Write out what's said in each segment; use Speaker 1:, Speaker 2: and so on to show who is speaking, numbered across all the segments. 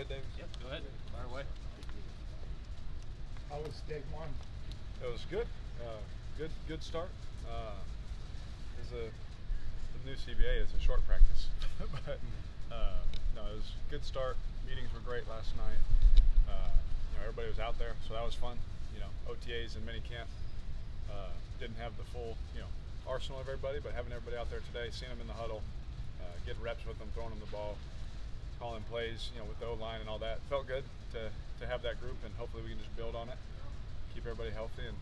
Speaker 1: ahead, Davis.
Speaker 2: Yep, go ahead. Fire away.
Speaker 3: How was day one?
Speaker 1: It was good. Good start. As the new CBA is a short practice, but no, it was a good start. Meetings were great last night. Everybody was out there, so that was fun. OTAs and minicamp didn't have the full arsenal of everybody, but having everybody out there today, seeing them in the huddle, getting reps with them, throwing them the ball, calling plays, with the O-line and all that, felt good to have that group, and hopefully we can just build on it, keep everybody healthy, and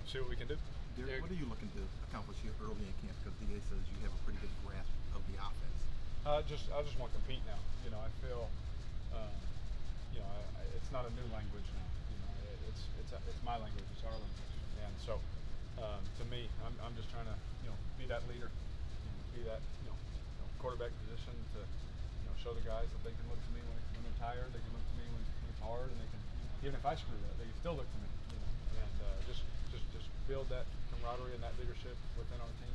Speaker 1: see what we can do.
Speaker 4: Derek, what are you looking to accomplish here early in camp? Because DA says you have a pretty good grasp of the offense.
Speaker 1: I just want to compete now. I feel, it's not a new language now. It's my language. It's our language. And so, to me, I'm just trying to be that leader, be that quarterback position to show the guys that they can look to me when they're tired. They can look to me when it's hard, and they can, even if I screw up, they can still look to me. And just build that camaraderie and that leadership within our team.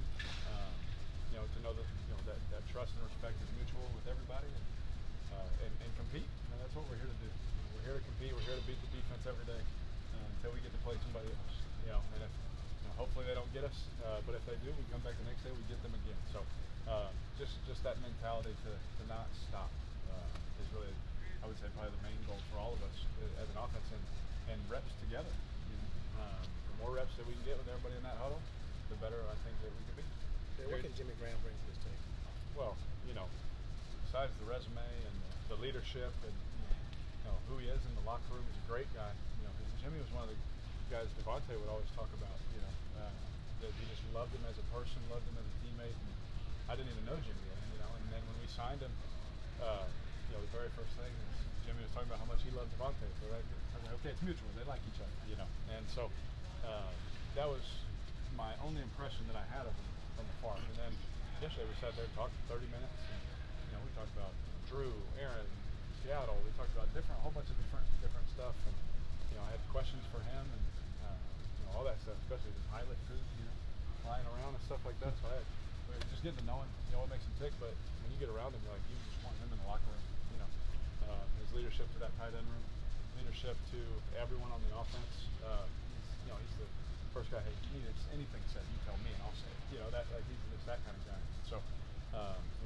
Speaker 1: To know that that trust and respect is mutual with everybody, and compete. That's what we're here to do. We're here to compete. We're here to beat the defense every day until we get to play somebody else. And if hopefully they don't get us, but if they do, we come back the next day, we get them again. So just that mentality to not stop is really, I would say, probably the main goal for all of us as an offense, and reps together. The more reps that we can get with everybody in that huddle, the better I think that we can be.
Speaker 3: What can Jimmy Graham bring to this team?
Speaker 1: Well, besides the resume and the leadership and who he is in the locker room, he's a great guy. Jimmy was one of the guys Devontae would always talk about. That he just loved him as a person, loved him as a teammate. And I didn't even know Jimmy yet, And then when we signed him, the very first thing is Jimmy was talking about how much he loved Devontae. So I was like, okay, it's mutual. They like each other, And so that was my only impression that I had of him from afar. And then yesterday we sat there and talked for 30 minutes, and we talked about Drew, Aaron, Seattle. We talked about a whole bunch of different stuff, and I had questions for him, and all that stuff, especially the pilot food, flying around and stuff like that. So we were just getting to know him, what makes him tick. But when you get around him, you're like, you just want him in the locker room. His leadership to that tight end room, leadership to everyone on the offense. He's the first guy. Hey, you need anything said, you tell me, and I'll say it. He's just that kind of guy. So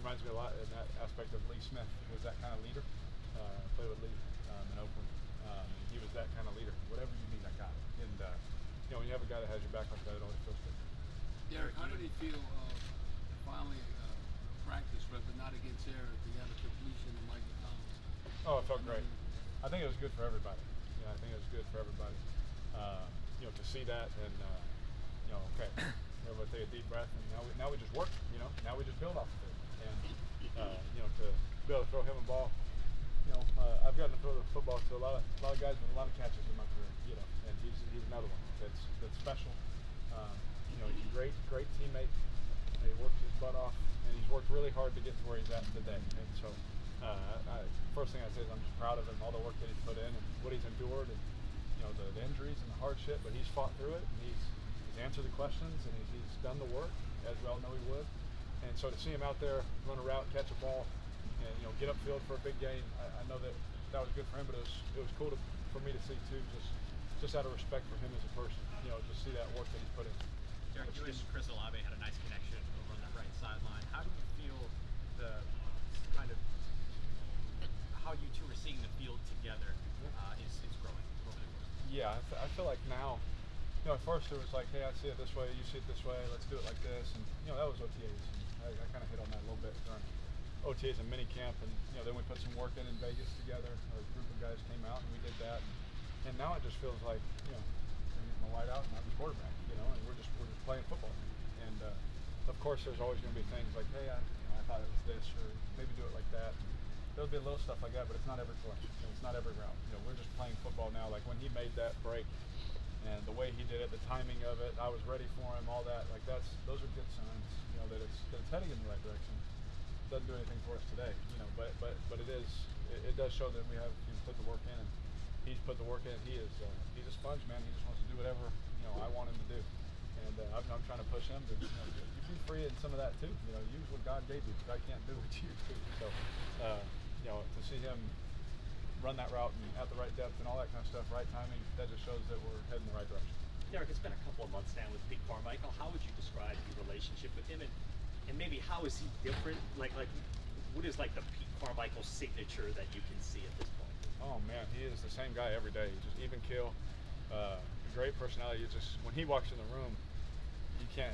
Speaker 1: reminds me a lot in that aspect of Lee Smith. He was that kind of leader. Played with Lee in Oakland. He was that kind of leader. Whatever you need, I got it. And when you have a guy that has your back like that, it always feels good.
Speaker 5: Derek, how did he feel finally practice, but not against Eric? He had a completion and Mike McDonald.
Speaker 1: Oh, it felt great. I think it was good for everybody. I think it was good for everybody. To see that, and okay, everybody take a deep breath, and now we just work. Now we just build off of it, and to be able to throw him a ball. I've gotten to throw the football to a lot of guys with a lot of catches in my career. And he's another one that's special. He's a great teammate. He worked his butt off, and he's worked really hard to get to where he's at today. And so, first thing I say is I'm just proud of him, all the work that he's put in, and what he's endured, and the injuries and the hardship, but he's fought through it, and he's answered the questions, and he's done the work, as we all know he would. And so to see him out there run a route, catch a ball, and get upfield for a big gain, I know that was good for him, but it was cool for me to see too, just out of respect for him as a person, to see that work that he's put in.
Speaker 2: Derek, you and Chris Olave had a nice connection over on that right sideline. How do you feel the kind of how you two are seeing the field together is growing over the course?
Speaker 1: Yeah, I feel like now, at first it was like, hey, I see it this way, you see it this way, let's do it like this, and that was OTAs. And I kind of hit on that a little bit during OTAs and minicamp, and then we put some work in Vegas together. A group of guys came out and we did that, and now it just feels like I'm getting my white out and I'm the quarterback, and we're just playing football. And of course, there's always going to be things like, hey, I thought it was this, or maybe do it like that. There'll be a little stuff like that, but it's not every play. It's not every route. We're just playing football now. Like when he made that break, and the way he did it, the timing of it, I was ready for him, all that. Like those are good signs, that it's heading in the right direction. Doesn't do anything for us today, but it does show that he's put the work in, and he's put the work in. He's a sponge, man. He just wants to do whatever I want him to do, and I'm trying to push him to you be free in some of that too. Use what God gave you, because I can't do what you do. So to see him run that route and at the right depth and all that kind of stuff, right timing, that just shows that we're heading the right direction.
Speaker 6: Derek, it's been a couple of months now with Pete Carmichael. How would you describe your relationship with him, and maybe how is he different? Like what is like the Pete Carmichael signature that you can see at this point?
Speaker 1: Oh man, he is the same guy every day. Just even kill, great personality. You just when he walks in the room, you can't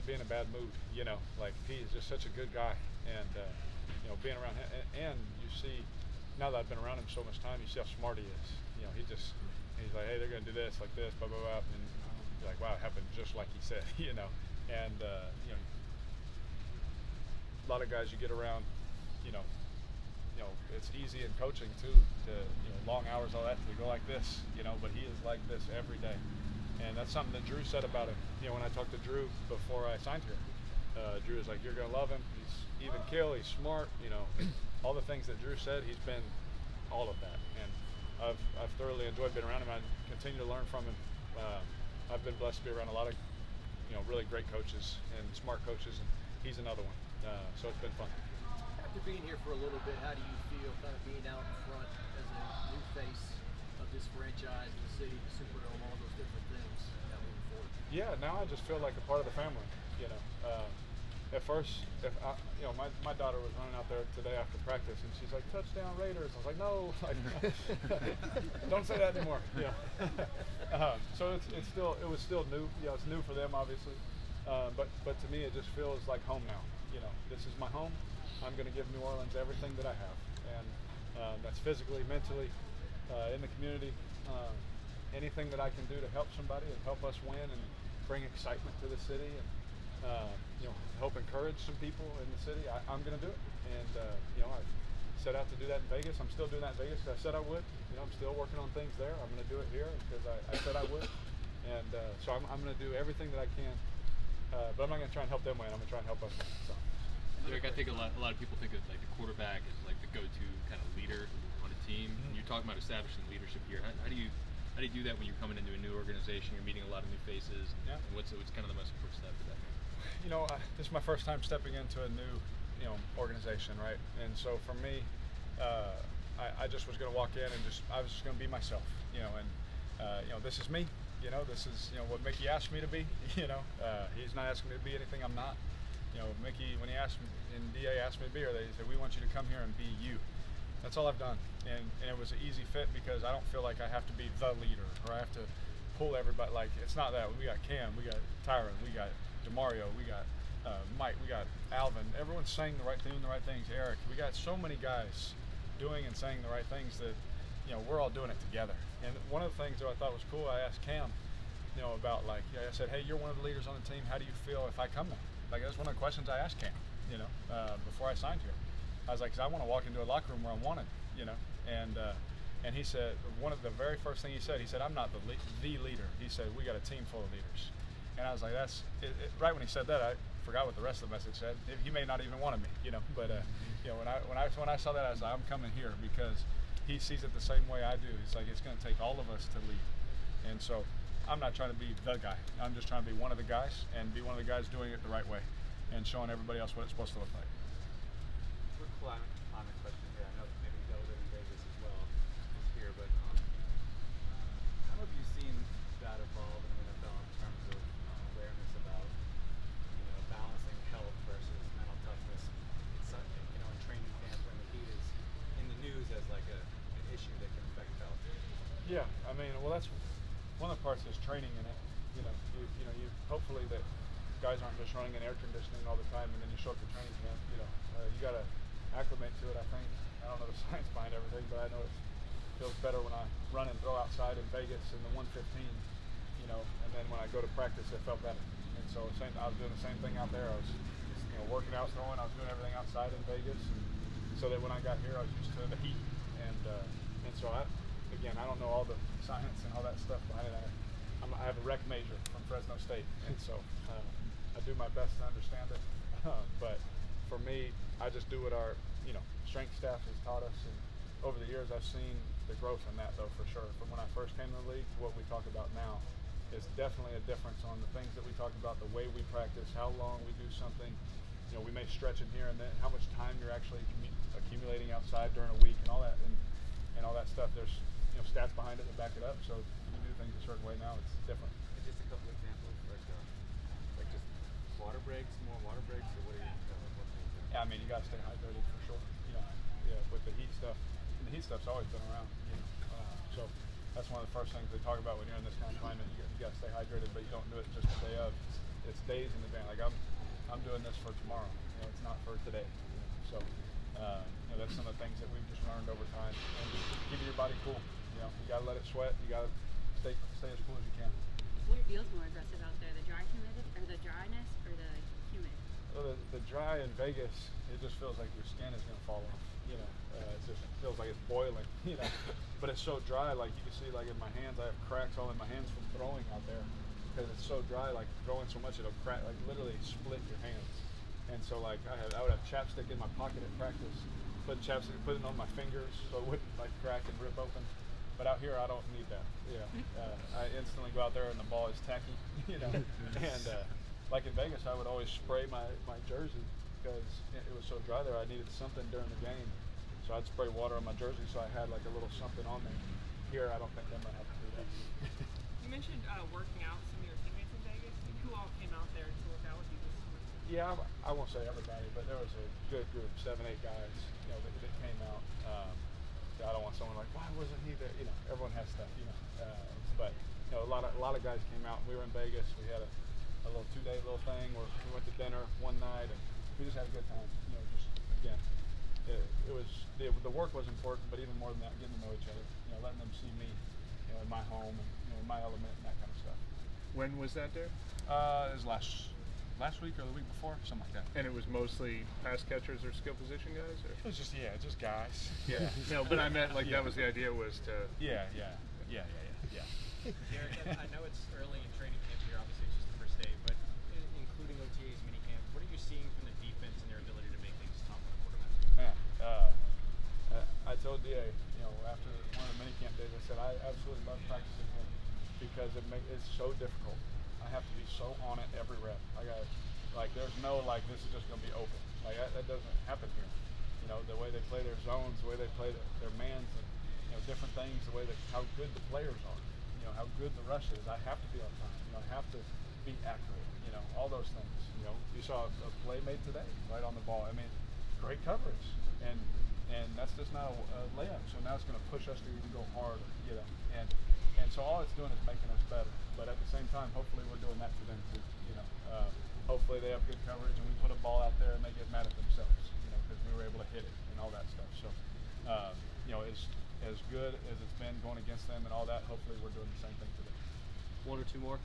Speaker 1: be in a bad mood. You know, like he is just such a good guy, and you know, being around him, and you see now that I've been around him so much time, you see how smart he is. You know, he's like, hey, they're gonna do this like this, blah blah blah, and you're like, wow, it happened just like he said. You know, and you know, a lot of guys you get around, you know, it's easy in coaching too to, you know, long hours, all that, to go like this, you know, but he is like this every day. And that's something that Drew said about him. You know, when I talked to Drew before I signed here, Drew was like, you're going to love him. He's even kill, he's smart, you know, all the things that Drew said, he's been all of that. And I've thoroughly enjoyed being around him. I continue to learn from him. I've been blessed to be around a lot of, you know, really great coaches and smart coaches, and he's another one. So it's been fun.
Speaker 7: After being here for a little bit, how do you feel kind of being out in front as a new face of this franchise, the city, the Superdome, all those different things now moving forward?
Speaker 1: Yeah, now I just feel like a part of the family. You know, at first, you know, my daughter was running out there today after practice, and she's like, "Touchdown Raiders!" I was like, "No, like, don't say that anymore." Yeah. So it was still new. You know, it's new for them, obviously, but to me, it just feels like home now. You know, this is my home. I'm going to give New Orleans everything that I have, and that's physically, mentally, in the community. Anything that I can do to help somebody and help us win and bring excitement to the city, and you know, help encourage some people in the city, I'm going to do it. And you know, I set out to do that in Vegas. I'm still doing that in Vegas because I said I would. You know, I'm still working on things there. I'm going to do it here because I said I would. And so I'm going to do everything that I can. But I'm not going to try and help them win. I'm going to try and help us win. So.
Speaker 8: Derek, I think a lot of people think of like the quarterback as like the go-to kind of leader on a team. And you're talking about establishing leadership here. How do you do that when you're coming into a new organization? You're meeting a lot of new faces.
Speaker 1: Yeah.
Speaker 8: And what's kind of the most important step to that?
Speaker 1: You know, this is my first time stepping into a new, you know, organization, right? And so for me, I just was going to walk in and I was just going to be myself, you know. And you know, this is me. You know, this is, you know, what Mickey asked me to be. You know, he's not asking me to be anything I'm not. You know, Mickey, when he asked me, and DA asked me to be here, they said, we want you to come here and be you. That's all I've done. And it was an easy fit because I don't feel like I have to be the leader or I have to pull everybody. Like, it's not that. We got Cam, we got Tyron, we got DeMario, we got Mike, we got Alvin. Everyone's saying the right thing, doing the right things. Eric, we got so many guys doing and saying the right things that, you know, we're all doing it together. And one of the things that I thought was cool, I asked Cam, you know, about like, I said, hey, you're one of the leaders on the team. How do you feel if I come there? Like, that's one of the questions I asked Cam, you know, before I signed here. I was like, cause I want to walk into a locker room where I'm wanted, you know, and he said, one of the very first thing he said, I'm not the leader. He said, we got a team full of leaders. And I was like, that's it. Right when he said that, I forgot what the rest of the message said. He may not even wanted me, you know, but you know, when I saw that, I was like, I'm coming here because he sees it the same way I do. It's like, it's going to take all of us to lead. And so I'm not trying to be the guy. I'm just trying to be one of the guys and be one of the guys doing it the right way and showing everybody else what it's supposed to look like.
Speaker 9: Quick climate question here. I know maybe Delta in Vegas as well is here, but how have you seen that evolve in the NFL in terms of awareness about, you know, balancing health versus mental toughness? It's you know, in training camp when the heat is in the news as like an issue that can affect health.
Speaker 1: Yeah, I mean, well, that's one of the parts is training in it. You know, you hopefully that guys aren't just running in air conditioning all the time, and then you show up to training camp. You know, you got to acclimate to it. I think I don't know the science behind everything, but I know it feels better when I run and throw outside in Vegas in the 115. You know, and then when I go to practice, it felt better. And so I was doing the same thing out there. I was, you know, working out, throwing. I was doing everything outside in Vegas, and so that when I got here, I was used to the heat. And so I don't know all the science and all that stuff behind it. I have a rec major from Fresno State, and so I do my best to understand it. But for me, I just do what our, you know, strength staff has taught us, and over the years I've seen the growth in that, though, for sure. From when I first came to the league to what we talk about now, is definitely a difference on the things that we talk about, the way we practice, how long we do something. You know, we may stretch in here and then, how much time you're actually accumulating outside during a week and all that. and all that stuff. There's stats behind it that back it up. So you do things a certain way now, it's different.
Speaker 9: And just a couple examples, like just water breaks, more water breaks, or what are you? What things are?
Speaker 1: Yeah, I mean, you gotta stay hydrated for sure. Yeah, with the heat stuff. And the heat stuff's always been around. So that's one of the first things they talk about when you're in this kind of climate. You gotta stay hydrated, but you don't do it just the day of. It's days in advance. Like I'm doing this for tomorrow. It's not for today. So that's some of the things that we've just learned over time. And just keep your body cool. You gotta let it sweat. You gotta stay as cool as you can.
Speaker 10: What feels more aggressive out there, the dryness or the humid?
Speaker 1: Well, the dry in Vegas, it just feels like your skin is gonna fall off. It just feels like it's boiling. But it's so dry. Like you can see, like in my hands, I have cracks all in my hands from throwing out there because it's so dry. Like throwing so much, it'll crack, like literally split your hands. And so like I would have chapstick in my pocket at practice, putting on my fingers so it wouldn't like crack and rip open. But out here, I don't need that. I instantly go out there and the ball is tacky. And like in Vegas, I would always spray my jersey because it was so dry there. I needed something during the game, so I'd spray water on my jersey so I had like a little something on me. Here, I don't think I'm gonna have to do that.
Speaker 11: You mentioned working out with some of your teammates in Vegas. Who all came out there to work out with you this summer?
Speaker 1: Yeah, I won't say everybody, but there was a good group, 7, 8 guys, that came out. I don't want someone like, why wasn't he there? Everyone has stuff, but a lot of guys came out. We were in Vegas. We had a little 2-day little thing where we went to dinner one night and we just had a good time. Just again, it was the work was important, but even more than that, getting to know each other. Letting them see me, in my home and in my element and that kind of stuff.
Speaker 3: When was that there?
Speaker 1: It was last week or the week before, something like that.
Speaker 3: And it was mostly pass catchers or skill position guys? Or?
Speaker 1: It was just guys.
Speaker 3: Yeah. No, but I meant like that was the idea was to.
Speaker 1: Yeah.
Speaker 2: Derek, I know it's early in training camp here. Obviously, it's just the first day, but including OTAs, minicamp, what are you seeing from the defense and their ability to make things tough on the quarterback?
Speaker 1: Man, I told DA, after one of the minicamp days, I said I absolutely love practicing him because it's so difficult. I have to be so on it every rep. There's no this is just going to be open. That doesn't happen here. The way they play their zones, the way they play their mans, and different things, how good the players are, how good the rush is. I have to be on time. I have to be accurate. All those things. You saw a play made today, right on the ball. I mean, great coverage, and that's just not a layup. So now it's going to push us to even go harder. And so all it's doing is making us better. But at the same time, hopefully we're doing that to them too. Hopefully they have good coverage and we put a ball out there and they get mad at themselves, because we were able to hit it and all that stuff. So, as good as it's been going against them and all that, hopefully we're doing the same thing today.
Speaker 8: 1 or 2 more.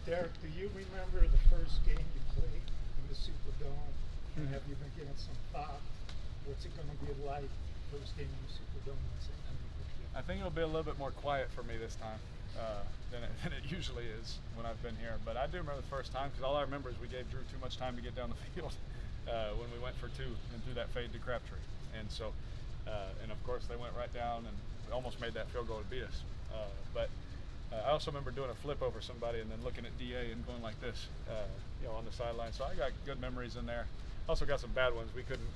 Speaker 12: Derek, do you remember the first game you played in the Superdome? And have you been given some thought? What's it going to be like first game in the Superdome?
Speaker 1: I think it'll be a little bit more quiet for me this time than it usually is when I've been here. But I do remember the first time because all I remember is we gave Drew too much time to get down the field when we went for 2 and threw that fade to Crabtree. And so, and of course they went right down and we almost made that field goal to beat us. But I also remember doing a flip over somebody and then looking at DA and going like this, on the sideline. So I got good memories in there. Also got some bad ones. We couldn't,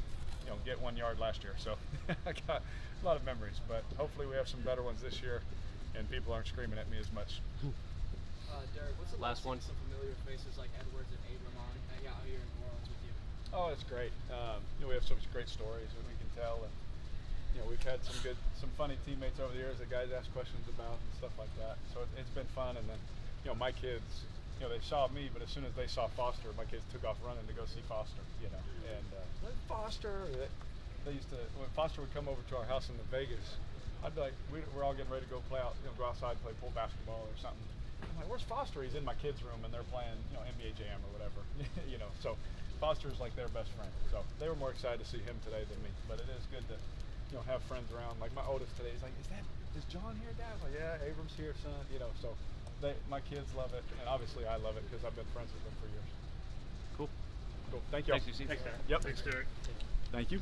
Speaker 1: get 1 yard last year. So I got a lot of memories. But hopefully we have some better ones this year, and people aren't screaming at me as much.
Speaker 7: Derek, what's the
Speaker 8: Last one?
Speaker 7: Some familiar faces like Edwards and Abram hang out here in New Orleans with you.
Speaker 1: Oh, it's great. We have some great stories that we can tell, and we've had some funny teammates over the years that guys ask questions about and stuff like that. So it's been fun. And then, my kids, they saw me, but as soon as they saw Foster, my kids took off running to go see Foster. And Foster. They used to when Foster would come over to our house in the Vegas. I'd be like, we're all getting ready to go play out, go outside and play pool basketball or something. I'm like, where's Foster? He's in my kids' room and they're playing, NBA Jam or whatever. So Foster's like their best friend. So they were more excited to see him today than me. But it is good to, have friends around. Like my oldest today, he's like, is John here, Dad? I'm like, yeah, Abram's here, son. So my kids love it, and obviously I love it because I've been friends with them for years.
Speaker 8: Cool.
Speaker 1: Cool. Thank you.
Speaker 8: Thanks, UC.
Speaker 1: Thanks, Derek. Yep.
Speaker 3: Thanks, Derek.
Speaker 1: Thank you.